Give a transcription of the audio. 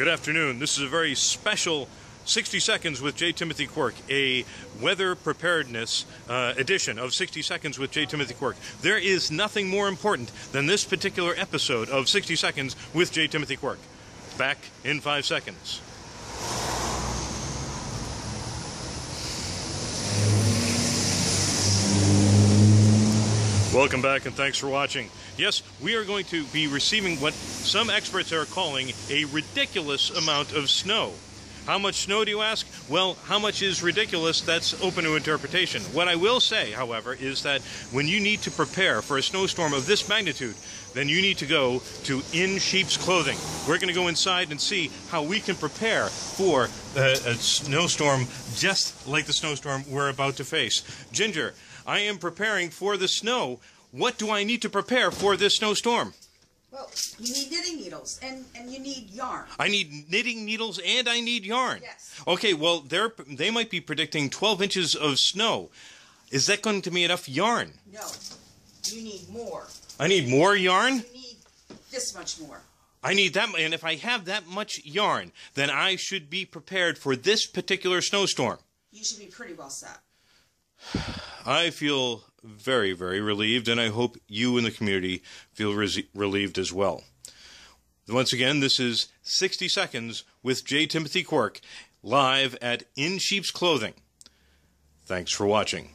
Good afternoon. This is a very special 60 Seconds with J. Timothy Quirk, a weather preparedness edition of 60 Seconds with J. Timothy Quirk. There is nothing more important than this particular episode of 60 Seconds with J. Timothy Quirk. Back in 5 seconds. Welcome back and thanks for watching. Yes, we are going to be receiving what some experts are calling a ridiculous amount of snow. How much snow, do you ask? Well, how much is ridiculous? That's open to interpretation. What I will say, however, is that when you need to prepare for a snowstorm of this magnitude, then you need to go to In Sheep's Clothing. We're going to go inside and see how we can prepare for a snowstorm just like the snowstorm we're about to face. Ginger, I am preparing for the snow. What do I need to prepare for this snowstorm? Well, you need knitting needles, and you need yarn. I need knitting needles and I need yarn. Yes. Okay, well, they might be predicting 12 inches of snow. Is that going to be enough yarn? No. You need more. I need more yarn? You need this much more. I need that, and if I have that much yarn, then I should be prepared for this particular snowstorm. You should be pretty well set. I feel very, very relieved, and I hope you in the community feel relieved as well. Once again, this is 60 Seconds with J. Timothy Quirk, live at In Sheep's Clothing. Thanks for watching.